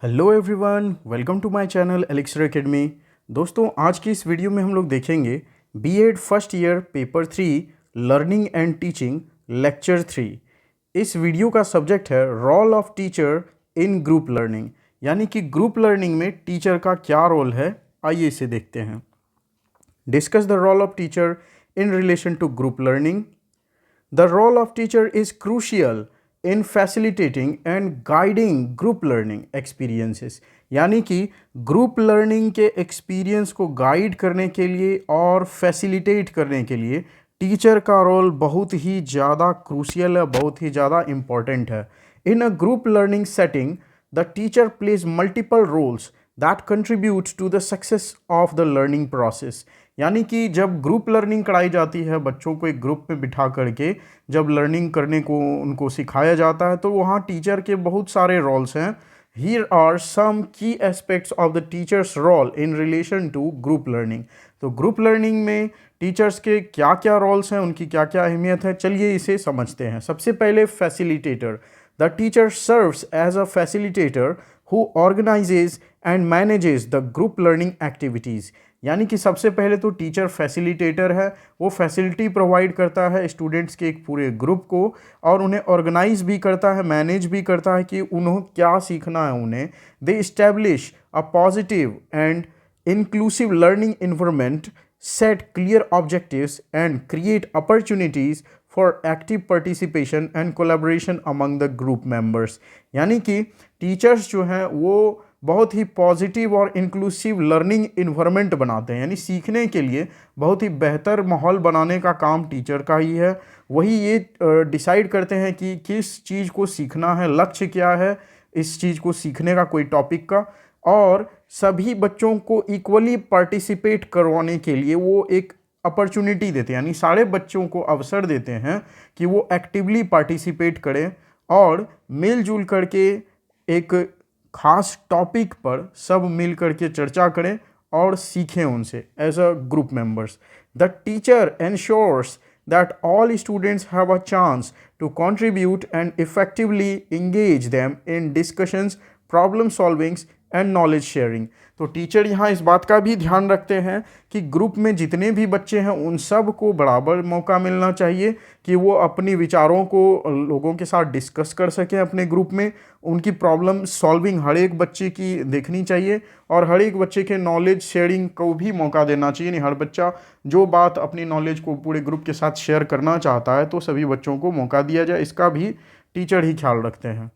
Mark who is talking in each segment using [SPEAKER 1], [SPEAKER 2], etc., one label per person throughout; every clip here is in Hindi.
[SPEAKER 1] Hello everyone, welcome to my channel elixir academy. दोस्तों, आज की इस वीडियो में हम लोग देखेंगे B Ed first year paper 3 learning and teaching lecture 3। इस वीडियो का सब्जेक्ट है role of teacher in group learning, यानी कि ग्रुप लर्निंग में टीचर का क्या रोल है। आइए इसे देखते हैं। Discuss the role of teacher in relation to group learning. The role of teacher is crucial in facilitating and guiding group learning experiences. यानी कि ग्रुप लर्निंग के एक्सपीरियंस को गाइड करने के लिए और फैसिलिटेट करने के लिए टीचर का रोल बहुत ही ज़्यादा क्रूशियल है, बहुत ही ज़्यादा इम्पॉर्टेंट है। In a group learning setting the teacher plays multiple roles that contribute to the success of the learning process. यानी कि जब ग्रुप लर्निंग कराई जाती है, बच्चों को एक ग्रुप में बिठा करके जब लर्निंग करने को उनको सिखाया जाता है, तो वहाँ टीचर के बहुत सारे रोल्स हैं। Here are some key aspects of the teacher's role in relation to group learning. तो ग्रुप लर्निंग में टीचर्स के क्या क्या रोल्स हैं, उनकी क्या क्या अहमियत है, चलिए इसे समझते हैं। सबसे पहले facilitator. The teacher serves as a facilitator who organizes and manages the group learning activities। यानी कि सबसे पहले तो टीचर फैसिलिटेटर है, वो फैसिलिटी प्रोवाइड करता है स्टूडेंट्स के एक पूरे ग्रुप को और उन्हें ऑर्गेनाइज भी करता है, मैनेज भी करता है कि उन्हें क्या सीखना है उन्हें। दे establish a positive and inclusive learning environment, set clear objectives and create opportunities for active participation and collaboration among the group members। यानी कि टीचर्स जो हैं वो बहुत ही पॉजिटिव और इंक्लूसिव लर्निंग इन्वायरमेंट बनाते हैं, यानी सीखने के लिए बहुत ही बेहतर माहौल बनाने का काम टीचर का ही है। वही ये डिसाइड करते हैं कि किस चीज़ को सीखना है, लक्ष्य क्या है इस चीज़ को सीखने का, कोई टॉपिक का, और सभी बच्चों को इक्वली पार्टिसिपेट करवाने के लिए वो एक अपॉर्चुनिटी देते हैं, यानी सारे बच्चों को अवसर देते हैं कि वो एक्टिवली पार्टिसिपेट करें और मिलजुल करके एक खास टॉपिक पर सब मिल करके चर्चा करें और सीखें उनसे as a group members. The teacher ensures that all students have a chance to contribute and effectively engage them in discussions, problem solvings and knowledge sharing। तो टीचर यहाँ इस बात का भी ध्यान रखते हैं कि ग्रुप में जितने भी बच्चे हैं उन सब को बराबर मौका मिलना चाहिए कि वो अपनी विचारों को लोगों के साथ डिस्कस कर सकें अपने ग्रुप में। उनकी प्रॉब्लम सॉल्विंग हर एक बच्चे की देखनी चाहिए और हर एक बच्चे के नॉलेज शेयरिंग को भी मौका देना चाहिए। नहीं, हर बच्चा जो बात अपनी नॉलेज को पूरे ग्रुप के साथ शेयर करना चाहता है तो सभी बच्चों को मौका दिया जाए, इसका भी टीचर ही ख्याल रखते हैं।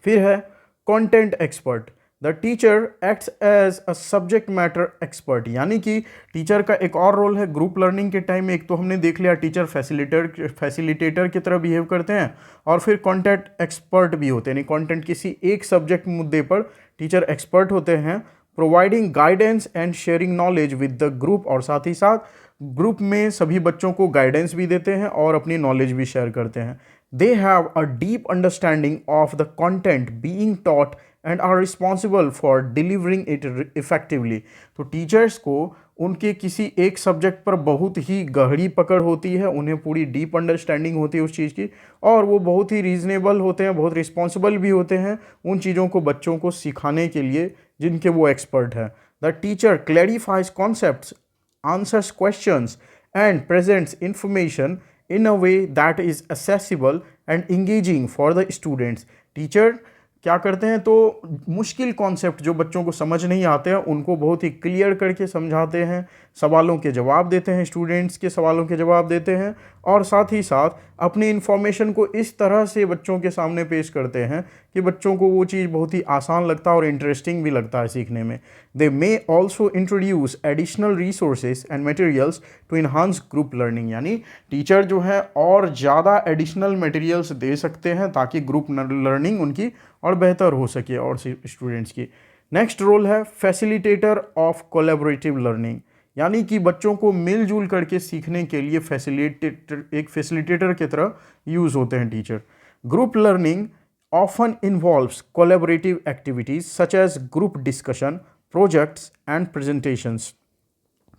[SPEAKER 1] फिर है content expert. The teacher acts as a subject matter expert. यानी कि टीचर का एक और रोल है ग्रुप लर्निंग के टाइम में। एक तो हमने देख लिया टीचर फैसिलिटेटर की तरह बिहेव करते हैं और फिर कंटेंट एक्सपर्ट भी होते हैं, यानी कंटेंट किसी एक सब्जेक्ट मुद्दे पर टीचर एक्सपर्ट होते हैं, providing guidance and sharing knowledge with the group. और साथ ही साथ ग्रुप में सभी बच्चों को गाइडेंस भी देते हैं और अपनी नॉलेज भी शेयर करते हैं। They have a deep understanding of the content being taught and are responsible for delivering it effectively. तो टीचर्स को उनके किसी एक सब्जेक्ट पर बहुत ही गहरी पकड़ होती है, उन्हें पूरी डीप अंडरस्टैंडिंग होती है उस चीज़ की, और वो बहुत ही रीजनेबल होते हैं, बहुत रिस्पॉन्सिबल भी होते हैं उन चीज़ों को बच्चों को सिखाने के लिए जिनके वो एक्सपर्ट हैं। The teacher clarifies concepts, answers questions and presents information in a way that is accessible and engaging for the students। Teacher क्या करते हैं तो मुश्किल कॉन्सेप्ट जो बच्चों को समझ नहीं आते हैं उनको बहुत ही क्लियर करके समझाते हैं, सवालों के जवाब देते हैं, स्टूडेंट्स के सवालों के जवाब देते हैं और साथ ही साथ अपनी इन्फॉर्मेशन को इस तरह से बच्चों के सामने पेश करते हैं कि बच्चों को वो चीज़ बहुत ही आसान लगता है और इंटरेस्टिंग भी लगता है सीखने में। They may also introduce additional resources and materials to enhance group learning. यानी टीचर जो है और ज़्यादा एडिशनल मटेरियल्स दे सकते हैं ताकि ग्रुप लर्निंग उनकी और बेहतर हो सके और स्टूडेंट्स की। नेक्स्ट रोल है फैसिलिटेटर ऑफ कोलैबोरेटिव लर्निंग। यानी कि बच्चों को मिलजुल करके सीखने के लिए एक फैसिलिटेटर की तरह यूज़ होते हैं teacher. Group learning often involves collaborative activities such age group discussion, projects and presentations.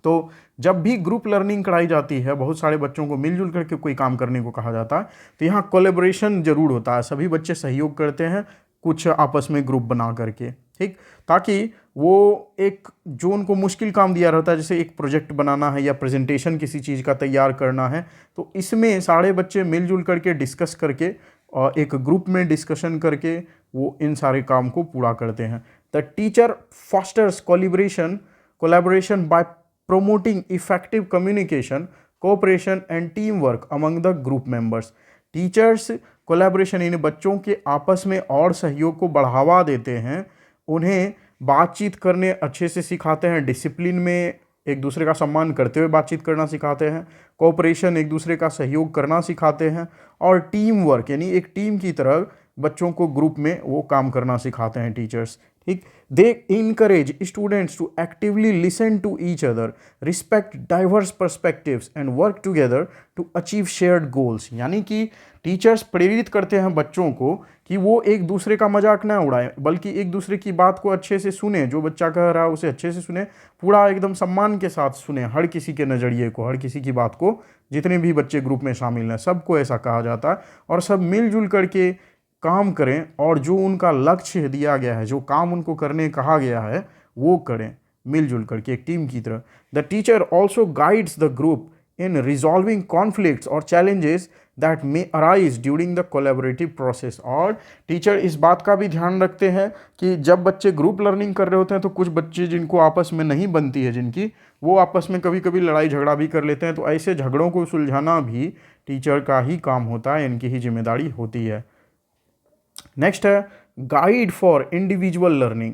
[SPEAKER 1] तो जब भी ग्रुप लर्निंग कराई जाती है, बहुत सारे बच्चों को मिलजुल करके कोई काम करने को कहा जाता है, तो यहाँ कोलैबोरेशन जरूर होता है, सभी बच्चे सहयोग करते हैं कुछ आपस में ग्रुप बना करके, ठीक, ताकि वो एक जो उनको मुश्किल काम दिया रहता है, जैसे एक प्रोजेक्ट बनाना है या प्रेजेंटेशन किसी चीज़ का तैयार करना है, तो इसमें सारे बच्चे मिलजुल करके डिस्कस करके और एक ग्रुप में डिस्कशन करके वो इन सारे काम को पूरा करते हैं। The teacher fosters collaboration by promoting effective communication, cooperation and teamwork among the group members. Teachers collaboration इन बच्चों के आपस में और सहयोग को बढ़ावा देते हैं, उन्हें बातचीत करने अच्छे से सिखाते हैं, डिसिप्लिन में एक दूसरे का सम्मान करते हुए बातचीत करना सिखाते हैं, कोऑपरेशन एक दूसरे का सहयोग करना सिखाते हैं, और टीम वर्क यानी एक टीम की तरह बच्चों को ग्रुप में वो काम करना सिखाते हैं टीचर्स, ठीक। They encourage students to actively listen to each other, respect diverse perspectives and work together to achieve shared goals. यानी कि टीचर्स प्रेरित करते हैं बच्चों को कि वो एक दूसरे का मजाक ना उड़ाएं, बल्कि एक दूसरे की बात को अच्छे से सुने, जो बच्चा कह रहा है उसे अच्छे से सुने, पूरा एकदम सम्मान के साथ सुने, हर किसी के नज़रिए को, हर किसी की बात को। जितने भी बच्चे ग्रुप में शामिल हैं सबको ऐसा कहा जाता है, और सब मिलजुल करके काम करें और जो उनका लक्ष्य दिया गया है, जो काम उनको करने कहा गया है, वो करें मिलजुल करके एक टीम की तरह। The teacher also guides the group in resolving conflicts और challenges that may arise during the collaborative process. और टीचर इस बात का भी ध्यान रखते हैं कि जब बच्चे ग्रुप लर्निंग कर रहे होते हैं तो कुछ बच्चे जिनको आपस में नहीं बनती है जिनकी, वो आपस में कभी कभी लड़ाई झगड़ा भी कर लेते हैं, तो ऐसे झगड़ों को सुलझाना भी टीचर का ही काम होता है, इनकी ही जिम्मेदारी होती है। नेक्स्ट है गाइड फॉर इंडिविजुअल लर्निंग,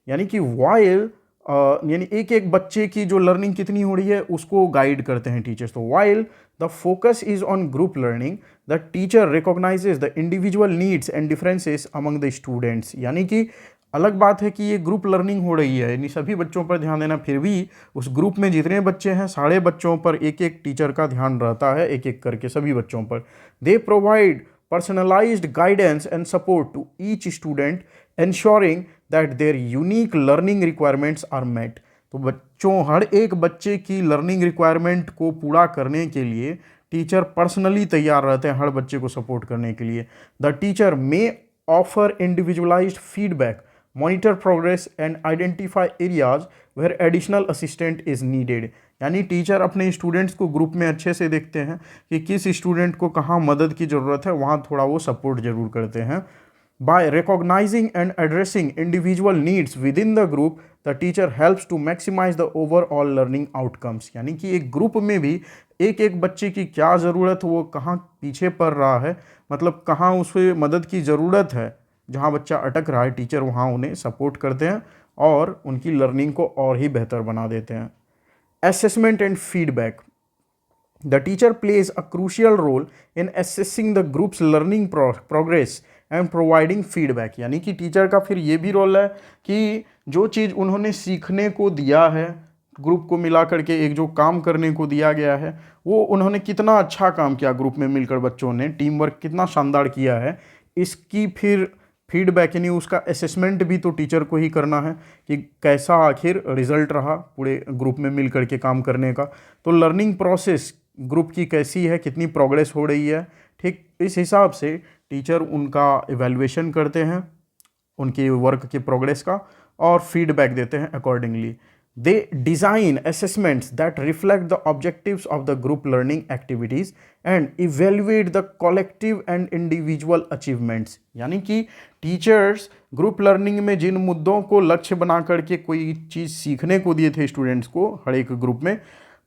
[SPEAKER 1] यानी कि वाइल यानी एक एक बच्चे की जो लर्निंग कितनी हो रही है उसको गाइड करते हैं टीचर्स। तो while the focus is on group learning, the teacher recognises the individual needs and differences among the students. यानी कि अलग बात है कि ये ग्रुप लर्निंग हो रही है, यानी सभी बच्चों पर ध्यान देना, फिर भी उस ग्रुप में जितने बच्चे हैं सारे बच्चों पर एक एक टीचर का ध्यान रहता है, एक एक करके सभी बच्चों पर। They provide personalized guidance and support to each student, ensuring that their unique learning requirements are met। तो बच्चों हर एक बच्चे की लर्निंग रिक्वायरमेंट को पूरा करने के लिए टीचर पर्सनली तैयार रहते हैं हर बच्चे को सपोर्ट करने के लिए। The teacher may offer individualised feedback, monitor progress and identify areas where additional assistant is needed. यानी टीचर अपने स्टूडेंट्स को ग्रुप में अच्छे से देखते हैं कि किस स्टूडेंट को कहाँ मदद की ज़रूरत है, वहाँ थोड़ा वो सपोर्ट जरूर करते हैं। By recognising and addressing individual needs within the group, the teacher helps to maximise the overall learning outcomes. यानी कि एक ग्रुप में भी एक एक बच्चे की क्या ज़रूरत, वो कहाँ पीछे पड़ रहा है, मतलब कहाँ उसे मदद की ज़रूरत है, जहाँ बच्चा अटक रहा है, टीचर वहाँ उन्हें सपोर्ट करते हैं और उनकी लर्निंग को और ही बेहतर बना देते हैं। Assessment and feedback. The teacher plays a crucial role in assessing the group's learning progress and providing feedback। यानी कि टीचर का फिर ये भी रोल है कि जो चीज़ उन्होंने सीखने को दिया है, ग्रुप को मिला करके एक जो काम करने को दिया गया है, वो उन्होंने कितना अच्छा काम किया, ग्रुप में मिलकर बच्चों ने टीम वर्क कितना शानदार किया है, इसकी फिर फीडबैक यानी उसका असेसमेंट भी तो टीचर को ही करना है कि कैसा आखिर रिजल्ट रहा पूरे ग्रुप में मिल करके काम करने का। तो लर्निंग प्रोसेस ग्रुप की कैसी है, कितनी प्रोग्रेस हो रही है, ठीक, इस हिसाब से टीचर उनका इवैल्यूएशन करते हैं उनके वर्क के प्रोग्रेस का और फीडबैक देते हैं accordingly. They design assessments that reflect the objectives of the group learning activities and evaluate the collective and individual achievements। यानी कि टीचर्स ग्रुप लर्निंग में जिन मुद्दों को लक्ष्य बना करके कोई चीज़ सीखने को दिए थे स्टूडेंट्स को हर एक ग्रुप में,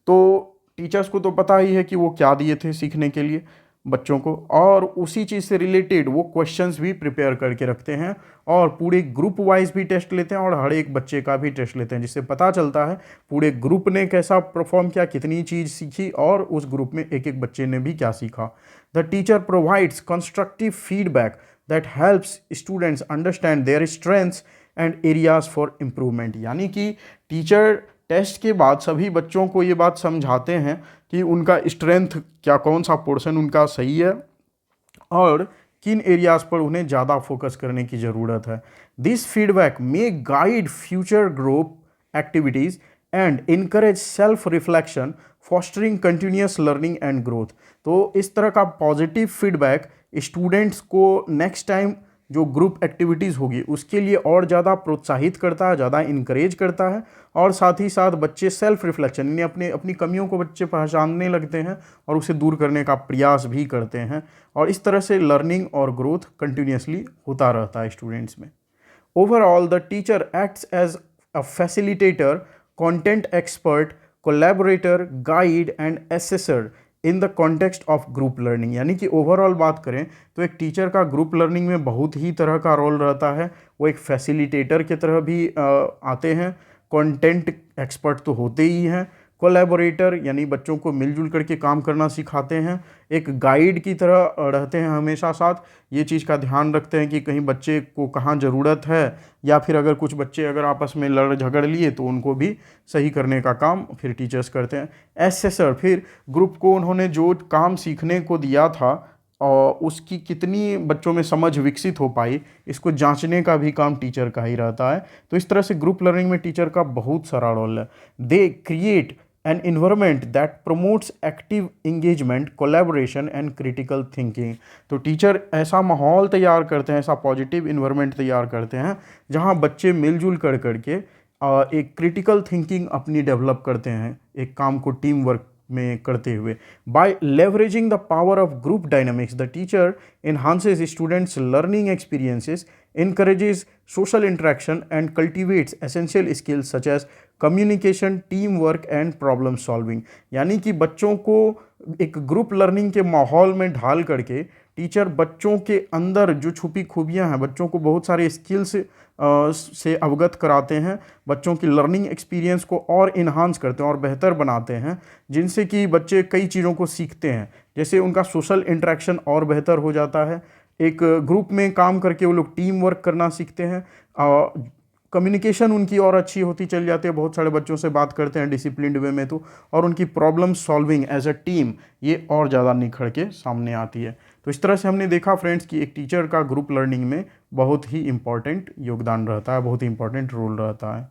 [SPEAKER 1] तो टीचर्स को तो पता ही है कि वो क्या दिए थे सीखने के लिए बच्चों को, और उसी चीज़ से रिलेटेड वो क्वेश्चंस भी प्रिपेयर करके रखते हैं और पूरे ग्रुप वाइज भी टेस्ट लेते हैं और हर एक बच्चे का भी टेस्ट लेते हैं, जिससे पता चलता है पूरे ग्रुप ने कैसा परफॉर्म किया, कितनी चीज़ सीखी और उस ग्रुप में एक एक बच्चे ने भी क्या सीखा। The teacher provides constructive feedback that helps students understand their strengths and areas for improvement. यानी कि टीचर टेस्ट के बाद सभी बच्चों को ये बात समझाते हैं कि उनका स्ट्रेंथ क्या, कौन सा पोर्शन उनका सही है और किन एरियाज़ पर उन्हें ज़्यादा फोकस करने की ज़रूरत है। This feedback may guide future group activities and encourage self reflection, fostering continuous learning and growth. तो इस तरह का पॉजिटिव फीडबैक स्टूडेंट्स को नेक्स्ट टाइम जो ग्रुप एक्टिविटीज़ होगी उसके लिए और ज़्यादा प्रोत्साहित करता है, ज़्यादा इनकरेज करता है। और साथ ही साथ बच्चे सेल्फ रिफ्लेक्शन यानी अपनी कमियों को बच्चे पहचानने लगते हैं और उसे दूर करने का प्रयास भी करते हैं, और इस तरह से लर्निंग और ग्रोथ कंटिन्यूसली होता रहता है स्टूडेंट्स में। Overall the teacher acts as a facilitator, content expert, collaborator, guide and assessor in the context of group learning. यानी कि ओवरऑल बात करें तो एक टीचर का ग्रुप लर्निंग में बहुत ही तरह का रोल रहता है। वो एक फैसिलिटेटर की तरह भी आते हैं, कंटेंट एक्सपर्ट तो होते ही हैं, कोलैबोरेटर यानी बच्चों को मिलजुल करके काम करना सिखाते हैं, एक गाइड की तरह रहते हैं हमेशा साथ, ये चीज़ का ध्यान रखते हैं कि कहीं बच्चे को कहाँ ज़रूरत है, या फिर अगर कुछ बच्चे अगर आपस में लड़ झगड़ लिए तो उनको भी सही करने का काम फिर टीचर्स करते हैं। एसेसर, फिर ग्रुप को उन्होंने जो काम सीखने को दिया था और उसकी कितनी बच्चों में समझ विकसित हो पाई, इसको जांचने का भी काम टीचर का ही रहता है। तो इस तरह से ग्रुप लर्निंग में टीचर का बहुत सारा रोल है। They create an environment that promotes active engagement, collaboration and critical thinking. तो टीचर ऐसा माहौल तैयार करते हैं, ऐसा पॉजिटिव इन्वायरमेंट तैयार करते हैं जहाँ बच्चे मिलजुल कर करके एक क्रिटिकल थिंकिंग अपनी डेवलप करते हैं, एक काम को टीम वर्क में करते हुए। By leveraging the power of group dynamics, the teacher enhances students' learning experiences, encourages social interaction, and cultivates essential skills such as communication, teamwork, and problem solving। यानी कि बच्चों को एक ग्रुप लर्निंग के माहौल में ढाल करके टीचर बच्चों के अंदर जो छुपी खूबियां हैं, बच्चों को बहुत सारे स्किल्स से अवगत कराते हैं, बच्चों की लर्निंग एक्सपीरियंस को और इन्हांस करते हैं और बेहतर बनाते हैं, जिनसे कि बच्चे कई चीज़ों को सीखते हैं। जैसे उनका सोशल इंटरेक्शन और बेहतर हो जाता है, एक ग्रुप में काम करके वो लोग टीम वर्क करना सीखते हैं, कम्युनिकेशन उनकी और अच्छी होती चली जाती है, बहुत सारे बच्चों से बात करते हैं डिसिप्लिन्ड वे में तो, और उनकी problem solving as a team ये और ज़्यादा निखर के सामने आती है। तो इस तरह से हमने देखा फ्रेंड्स कि एक टीचर का ग्रुप लर्निंग में बहुत ही इंपॉर्टेंट योगदान रहता है, बहुत ही इंपॉर्टेंट रोल रहता है।